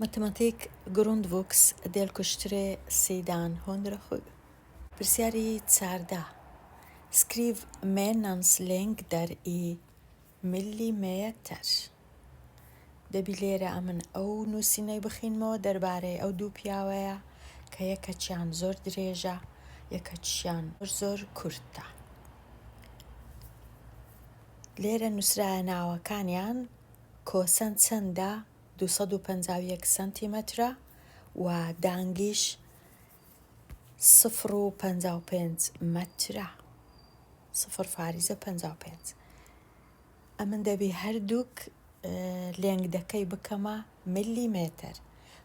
ماتماتیک گروندڤوکس دێلکوشترێ سەیدان هۆنرەخۆی پرسیاری چاردا سکریڤ مێنەنس لێنگ دەرئی میلیمێتر دەبی لێرە ئەمن ئەو نووسینەی بخینمەوە دەربارەی ئەو دوو پیاوەیە کە یەکەچیان زۆر درێژە یەکەچیان زۆر کورتە. لێرە نووسرایە ناوەکانیان کۆسەن چەندە 251 سنتیمەترە و دانگیش 0.55 مەترە 0.55. ئەمن دەبی هەردووک لێنگدەکەی بکەمە میلیمێتر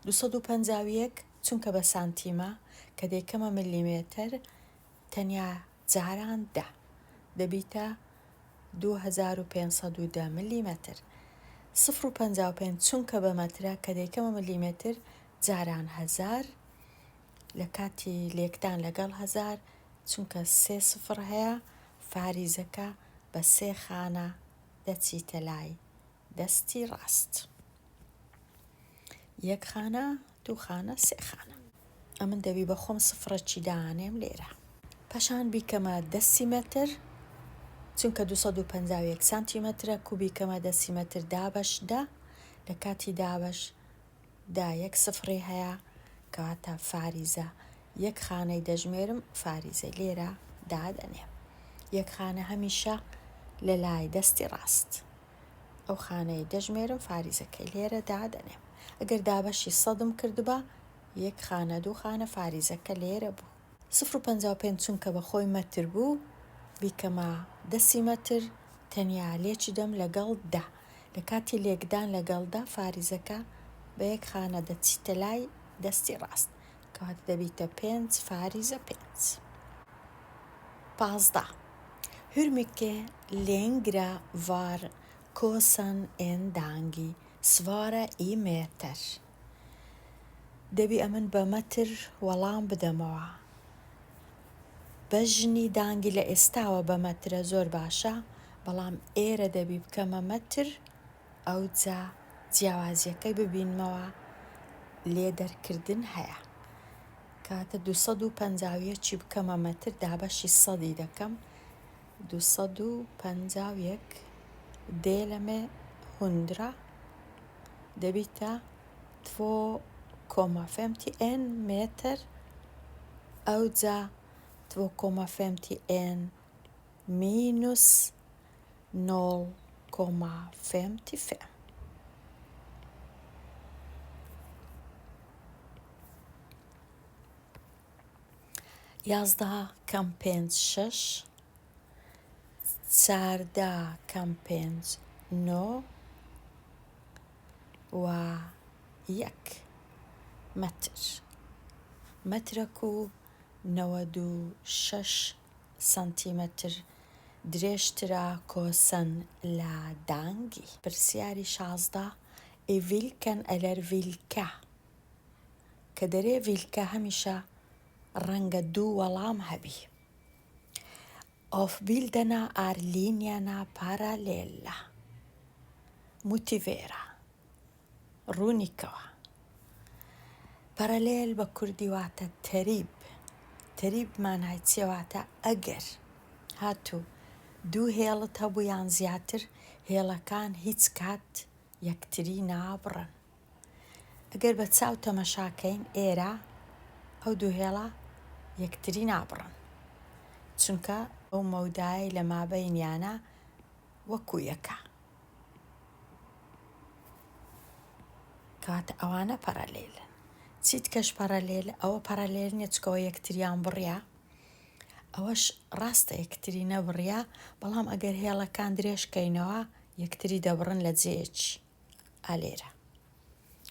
251 چونکە بە سانتیمە کە دەیکەمە میلیمێتر تەنیا جاران دەبیتە 2510 میلیمەتر 0.55 چونکە بە مەترە کە دەیکەمە میلیمێتر جاران 1000 لە کاتی لێکدان لەگەڵ 1000 چونکە 3 سفر هەیە فاریزەکە بە 3 خانە دەچیتە لای دەستی ڕاست. 1 خانە 2 خانە 3 خانە. ئەمن دەبی بە خۆم سفرەکی داهانێم لێرە پاشان بیکەمە دەسیمەتر چونکە 251 سانتیمەترە کوبیکەمە دەسیمەتر دابەشدا لە کاتی دابەش دا 1 سفری هەیە کەواتە فاریزە 1 خانەی دەژمێرم فاریزە لێرە دادەنێم 1 خانە هەمیشە لە لای دەستی ڕاست ئەو خانەی دەژمێرم فاریزەکەی لێرە دادەنێم ئەگەر دابەشی سەدم کردبە 1 خانە 2 خانە فاریزەکە لێرە بوو 0.55 چونکە بە خۆی مەتر بوو بیکەمە دەسیمەتر تەنیا لێکی دەم لەگەڵ دا لە کاتی لێکدان لەگەڵدا فاریزەکە بە 1 خانە دەچیتە لای دەستی ڕاست کەواتە دەبیتە 5 فاریزە 5. 15. Hur mycket längre var kåsan än dangi svara i meter دەبی ئەمن بە مەتر وەڵام بدەمەوە بەژنی دانگی لە ئێستاوە بە مەترە زۆر باشە بەڵام ئێرە دەبی بکەمە مەتر ئەو جا جیاوازیەکەی ببینمەوە لێ دەرکردن هەیە کاتە 251 چی بکەمە مەتر دابەشی سەدی دەکەم 251 دێ لەمێ هوندرە دەبیتە 2,51 متر ئەو جا 2,51 minus 0,55 11,6 14,9 و 1 متر مەترەک و 96 سانتیمەتر درێژترە کۆسەن لە دانگی. پرسیاری 16 i vilken eller vilka کە دەرێ vilka هەمیشە ڕەنگە دوو وەڵام هەبی avbilderna är linjerna parallella motivera ڕوونیکەوە پەرەلێل بە کوردی واتە تەریب مانای چێواتە ئەگەر هاتوو دوو هێڵت هەبوو یان زیاتر هێڵەکان هیچ کات یەکتری نابڕن ئەگەر بە چاو تەمەشاکەین ئێرە ئەو دوو هێڵە یەکتری نابڕن چونکە ئەو مەودای لە مابەینیانە وەکو یەکە کەواتە ئەوانە پەرەلێلن چیت کەش پەرەلێل ئەوە پەرەلێل نیە چکەوە یەکتریان بڕیا ئەوەش ڕاستە یەکتری نەبڕیا بەڵام ئەگەر هێڵەکان درێژکەینەوە یەکتری دەبڕن لە جێیەکی ئالێرە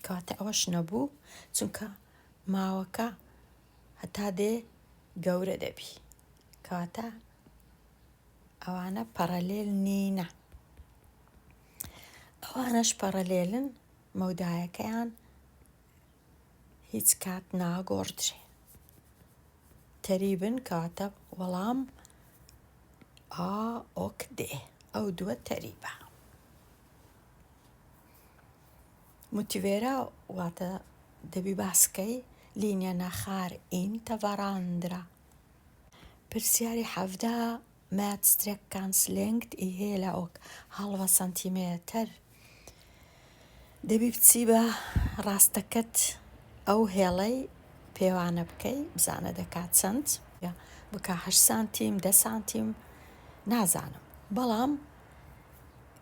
کەواتە ئەوەش نەبوو چونکە ماوەکە هەتا دێ گەورە دەبی کەواتە ئەوانە پەرەلێل نینە ئەوانەش پەرەلێلن مەودایەکەیان هیچ کات ناگۆڕدرێ تەریبن کەواتە وەڵام ئۆک دێ ئەو دووە تەریبە موتیڤێرا واتە دەبی باسکەی لینیە نەخار ئینتە ڤەڕاندرا. پرسیاری حەڤدا ماتسترێککانس لێنگت ئیهێلا ئۆک هەڵڤە سەنتیمێتر. دەبی بچی بە ڕاستەکەت ئەو هێڵەی پێوانە بکەی بزانە دەکات چەند بکە 8 سانتیم 10 سانتیم نازانم، بەڵام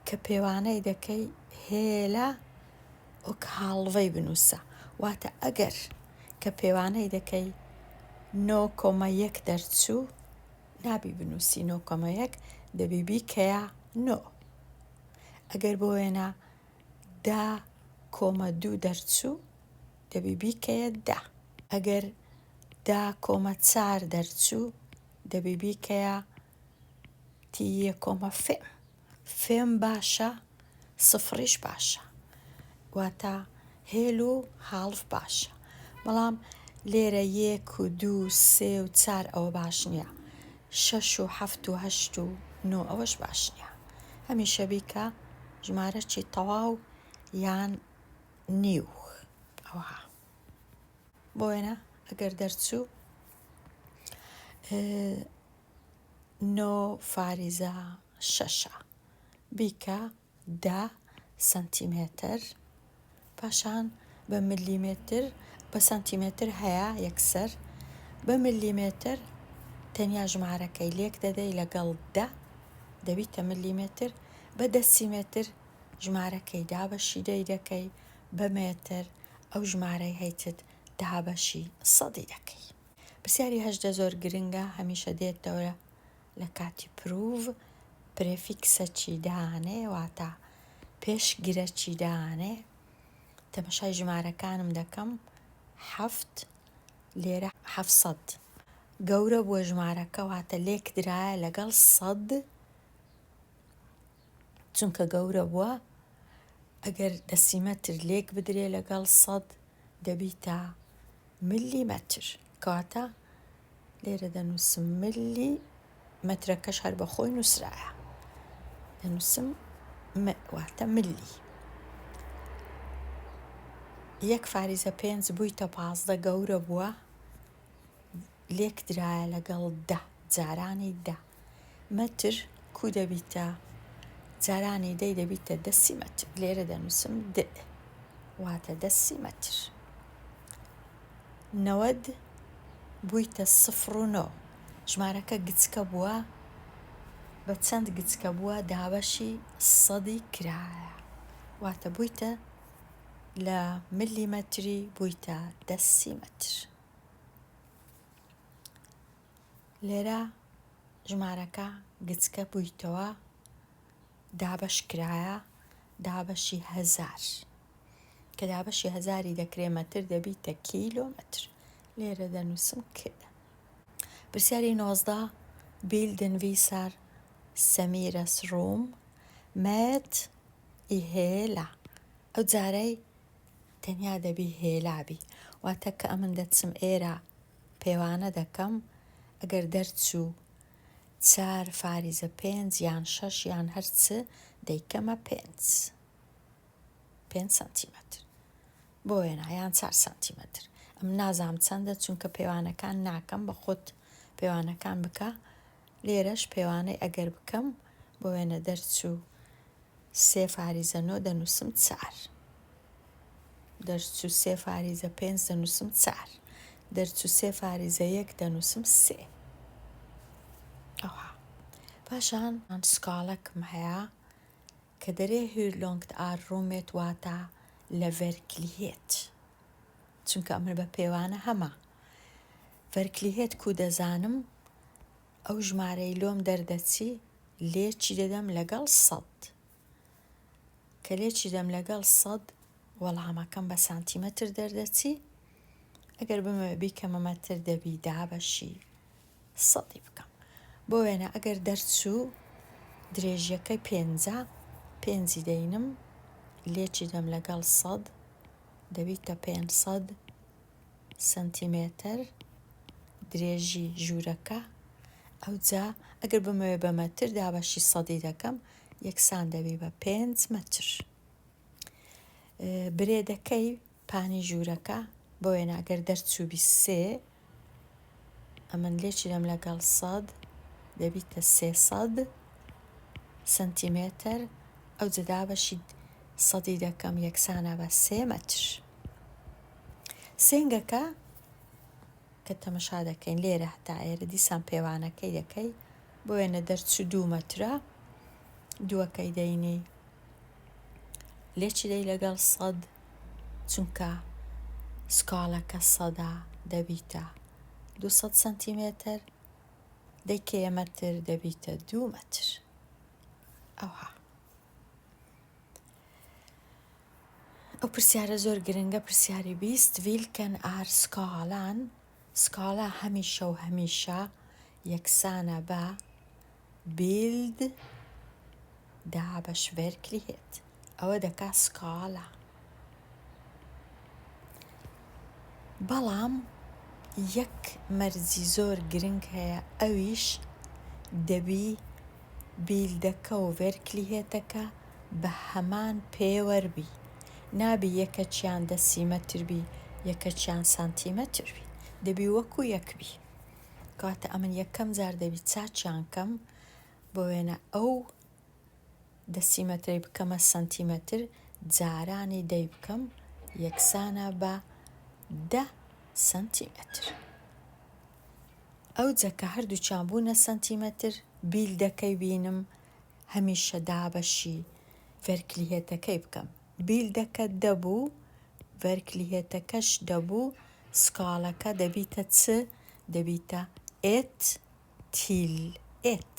کە پێوانەی دەکەی هێلا ئۆک هاڵڤەی بنووسە. واتە ئەگەر کە پێوانەی دەکەی 9.1 دەرچوو نابی بنووسی 9.1 دەبی بیکەیە 9. ئەگەر بۆ وێنە 10.2 دەرچوو دەبی بیکەیە 10. ئەگەر 10.4 دەرچوو دەبی بیکەیە تیەکۆمە فێم باشە سفریش باشە، واتە هێل و هاڵف باشە، بەڵام لێرە 1 و 2 و 3 و 4 ئەوە باش نییە، 6 و 7 و 8 و 9 ئەوەش باش نییە. هەمیشە بیکە ژمارەی تەواو یان نیو. ئەوها بۆ وێنە ئەگەر دەرچوو 9.6 بیکە 10 سەنتیمێتر، پاشان بە ملیمێتر بە سەنتیمێتر هەیە یەکسەر، بە ملیمێتر تەنیا ژمارەکەی لێک دەدەی لەگەڵ 10 دەبیتە ملیمێتر، بە دەسیمێتر ژمارەکەی دابەشی دەکەی، بە مێتر ئەو ژمارەی هەیتت دابەشی سەدی دەکەی. پرسیاری 8 زۆر گرنگە، هەمیشە دێتەوە لە کاتی پروڤ. پرێفیکسە چی دانێ واتە پێشگرە چی دانێ. تەمەشای ژمارەکانم دەکەم 7 لێرە 700 گەورە بووە ژمارەکە واتە لێک درایە لەگەڵ 100 چونکە گەورە بووە. ئەگەر دەسیمەتر لێک بدرێ لەگەڵ 100 دەبیتە ملیمەتر، کەواتە لێرە دەنووسم ملی مەترەکەش هەر بەخۆی نووسرایە، دەنووسم واتە ملی. 1/5 بوویتە 15 گەورە بووە لێک درایە لەگەڵ 10 جارانی 10 مەتر کو دەبیتە جارانی دەی دەبیتە دەسیمەتر، لێرە دەنووسم د واتە دەسیمەتر. 90 بوویتە 0.9 ژمارەکە گچکە بووە، بە چەند گچکە بووە دابەشی سەدی کرایە، واتە بوویتە لە ملیمەتری بوویتە دەسیمەتر. لێرە ژمارەکە گچکە بوویتەوە دابەش کرایە دابەشی 1000 کە دابەشی 1000 دەکرێ مەتر دەبیتە کیلۆمەتر، لێرە دەنووسم کە. پرسیاری 19 بیلدن ویسار سەمیرەس ڕووم مێت ئیهێلا. ئەو جارەی تەنیا دەبی هێلابی، واتە کە ئەمن دەچم ئێرە پێوانە دەکەم، ئەگەر دەرچوو 4/5 یان 6 یان هەرچ دەیکەمە 5 سانتیمەتر بۆ وێنە یان 4 سانتیمەتر. ئەم نازام چەندە چونکە پێوانەکان ناکەم، بە خۆت پێوانەکان بکە. لێرەش پێوانەی ئەگەر بکەم بۆ وێنە دەرچوو 3/9 دەنووسم 4، دەرچوو 3/5 دەنووسم 4، دەرچوو 3/1 دەنووسم 3. ئەوها پاشان سکاڵەکم هەیە کە دەرێ هیرلۆنگت ئاڕوومێت واتە لە ڤەرکلیێت، چونکە ئەمر بە پێوانە هەمە. ڤەرکلیێت کو دەزانم ئەو ژمارەی لۆم دەردەچی لێچی دەدەم لەگەڵ 100، کە لێچی دەم لەگەڵ 100 وەڵامەکەم بە سانتیمەتر دەردەچی، ئەگەر بمە بیکەمە مەتر دەبی دابەشی 100 بکەم. بۆ وێنە ئەگەر دەرچوو درێژیەکەی 5 دەینم لێچی دەم لەگەڵ 100 دەبیتە 500 سنتیمێتر درێژی ژوورەکە. ئەوجا ئەگەر بمەوێ بە مەتر دابەشی 100 دەکەم، یەکسان دەبی بە 5 مەتر. برێ دەکەی پانی ژوورەکە بۆیە ئەگەر دەرچووبی 3 ئەمن لێکی دەم لەگەڵ 100 دەبیتە 300 سنتیمێتر ئەو جدا بەشی 100 دەکەم یەکسانە بە 3 مەتر. سنگەکە کە تەمەشا دەکەین لێرە هەتا ئێرە دیسان پێوانەکەی دەکەی بۆ وێنە دەرچوو 2 مەترە دووەکەی دەینی لێکی دەی لەگەڵ 100 چونکە سکاڵەکە 100 دەبیتە 200 سنتیمێتر دەیکەیە مەتر دەبیتە 2 مەتر. ئەوها ئەو پرسیارە زۆر گرنگە پرسیاری 20 vilken är skalan سکاڵە هەمیشە و هەمیشە یەکسانە بە bild dabas verklighet ئەوە دەکا سکاڵە بەڵام یەک مەرجی زۆر گرنگ هەیە ئەویش دەبی بیلدەکە و ڤێرکلیهێتەکە بە هەمان پێوەربی نابی یەکەچیان دەسیمەتر بی یەکەچیان سانتیمەتر بی دەبی وەکو یەکبی کاتە ئەمن یەکەم جار دەبی چاچیان کەم بۆ وێنە ئەو دەسیمەتری بکەمە سانتیمەتر جارانی دەی بکەم یەکسانە بە 10 سنتیمەتر ئەو جەکە هەردووچیان بوونە سنتیمەتر بیلدەکەی بینم هەمیشە دابەشی ڤێرکلیهێتەکەی بکەم بیلدەکە دەبوو ڤێرکلیهێتەکەش دەبوو سکاڵەکە دەبیتە چ دەبیتە ئێت تیل ئێت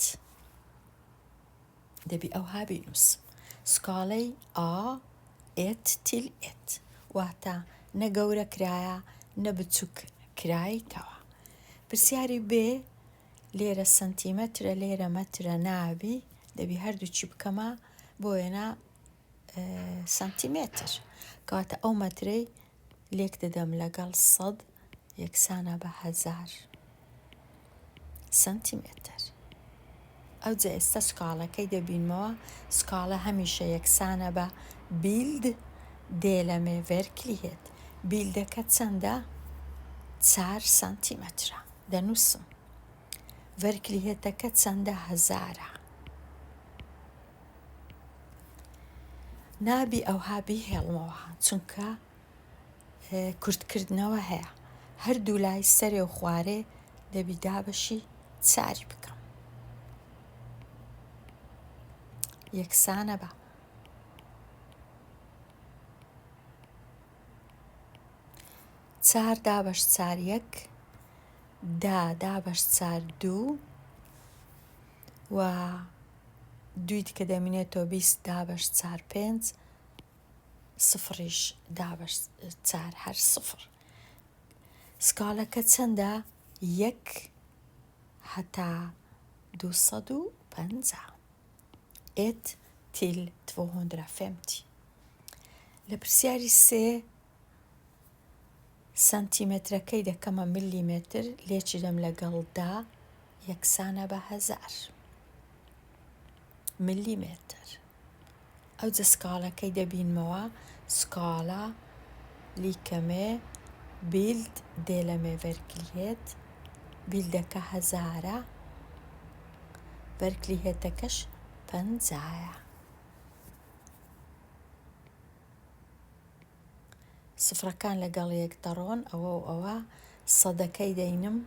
دەبی ئەوها بینووسم سکاڵەی ئا ئێت تیل ئێت واتە نە گەورە کرایە نە بچووک کرایتەوە. پرسیاری بێ لێرە سنتیمەترە لێرە مەترە نابی دەبی هەردووچی بکەمە بۆ وێنە سانتیمێتر کەواتە ئەو مەترەی لێک دەدەم لەگەڵ 100 یەکسانە بە 1000 سنتیمێتر. ئەو جا ئێستا سکاڵەکەی دەبینمەوە سکاڵە هەمیشە یەکسانە بە بیلد دێلەمێ ڤێرکلیهێت بیلدەکە چەندە 4 سانتیمەترە دەنووسم ڤێرکلیهێتەکە چەندە 1000 نابی ئەوها بیهێڵمەوە چونکە کورتکردنەوە هەیە هەردوو لای سەرێ و خوارێ دەبی دابەشی 4 بکەم یەکسانە بە 4 دابەش 4 1 10 دابەش 4 2 و دوی دیکە دەمینێتەوە 20 دابەش 4 5 سفریش دابەش 4 هەر سفر سکاڵەکە چەندە 1 هەتا 250 ئێت تیل 250 لە پرسیاری 3 سانتیمەترەکەی دەکەمە میلیمێتر لێکی دەم لەگەڵ 10 یەکسانە بە 1000 میلیمێتر ئەو جە سکاڵەکەی دەبینمەوە سکاڵە لیکەمێ بیلد دێلەمێ ڤێرکلیهێت بیلدەکە 1000 ڤێرکلیهێتەکەش 50 سفرەکان لەگەڵ یەک دەڕۆن ئەوە و ئەوە سەدەکەی دەینم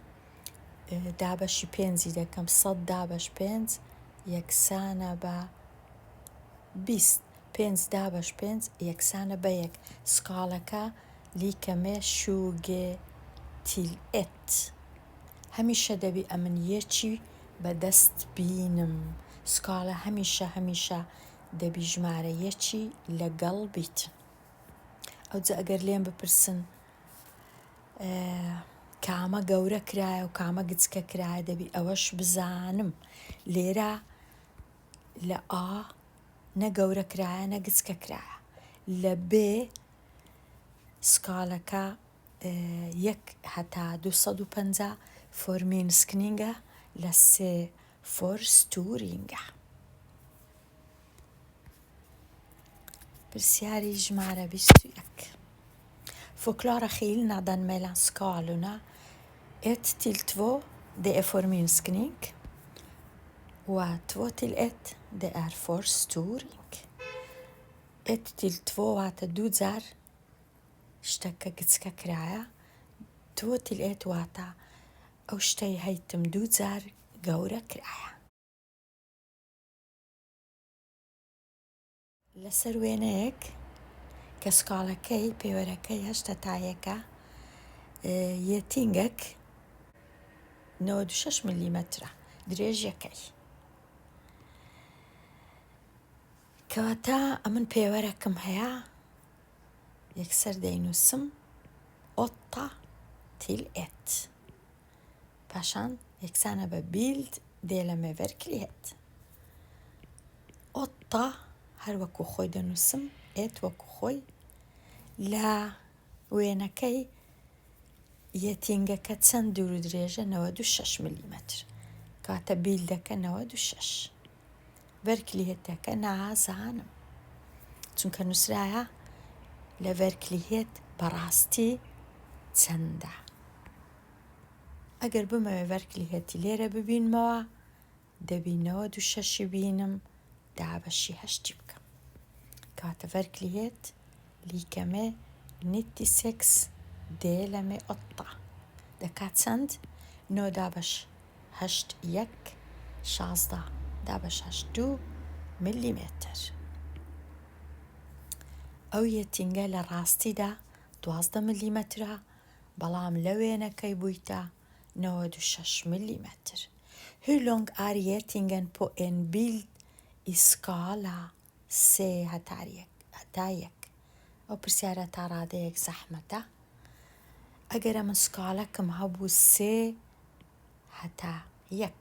دابەشی 5 دەکەم 100 دابەش 5 یەکسانە بە 20 5 دابەش 5 یەکسانە بە 1 سکاڵەکە لیکەمێ شوگێ تیل ئێت هەمیشە دەبی ئەمن یەکی بەدەست بینم سکاڵە هەمیشە دەبی ژمارە یەکی لەگەڵ بیتن ئەو جا ئەگەر لێم بپرسن کامە گەورە کرایە و کامە گچکە کرایە دەبی ئەوەش بزانم لێرە لە ئا نە گەورە کرایە نە گچکە کرایە لە بێ سکاڵەکە 1 هەتا 250 فۆرمینسکنینگە لە 3 فۆرستورینگە پرسیاری ژمارە 21. Förklara skillnaden mellan skalorna 1 till 2, det är förminskning, och 2 till 1, det är förstoring. 1 till 2 واتە 2 جار شتەکە گچکە کرایە. 2 till 1 واتە ئەو شتەی هەیتم 2 جار گەورە کرایە. لەسەر وێنەیەک کە سکاڵەکەی پێوەرەکەی 8 تا 1 یەتینگەک 96 میلیمەترە درێژیەکەی. کەواتە ئەمن پێوەرەکەم هەیە یەکسەر دەینووسم 8 till 1. پاشان یەکسانە بە بیلد دێلەمێ verklighet. 8 هەر وەکو خۆی دەنووسم، 1 وەکو خۆی. لە وێنەکەی یەتینگەکە چەند دوور و درێژە 96 میلیمەتر، کاتە بیلدەکە 96. verklighetەکە نازانم چونکە نووسرایە لە verklighet بەڕاستی چەندە. ئەگەر بمەوێ verkligheti لێرە ببینمەوە دەبی 96 بینم دابەشی 8 بکەم. کاتە verklighet lika med 96 delat med 8 دەکات چەند؟ 9 دابەش 8 1 16 دابەش 8 2 میلیمێتر. ئەو یەتینگە لە ڕاستیدا 12 میلیمەترە، بەڵام لە وێنەکەی بوویتە 96 میلیمەتر. Hur lång är getingen på en bild i skala C هەتا 1؟ ئەو پرسیارە تا ڕادەیەک زەحمەتە. ئەگەر ئەمە سکاڵەکەم هەبوو 3 هەتا 1،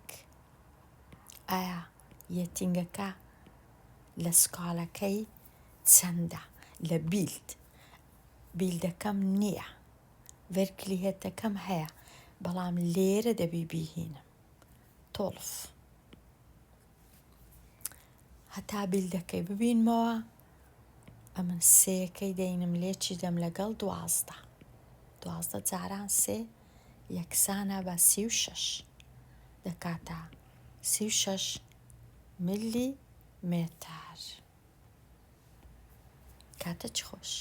ئایا یەتینگەکە لە سکاڵەکەی چەندە؟ لە بیلدەکەم نییە، verklighetەکەم هەیە، بەڵام لێرە دەبی بیهینم 12. هەتا بیلدەکەی ببینمەوە ئەمن سێەکەی دەینم لێچی دەم لەگەڵ 12. 12 جاران 3 یەکسانە بە 36 دەکاتە 36 میلیمێتر. کاتە چ خۆش.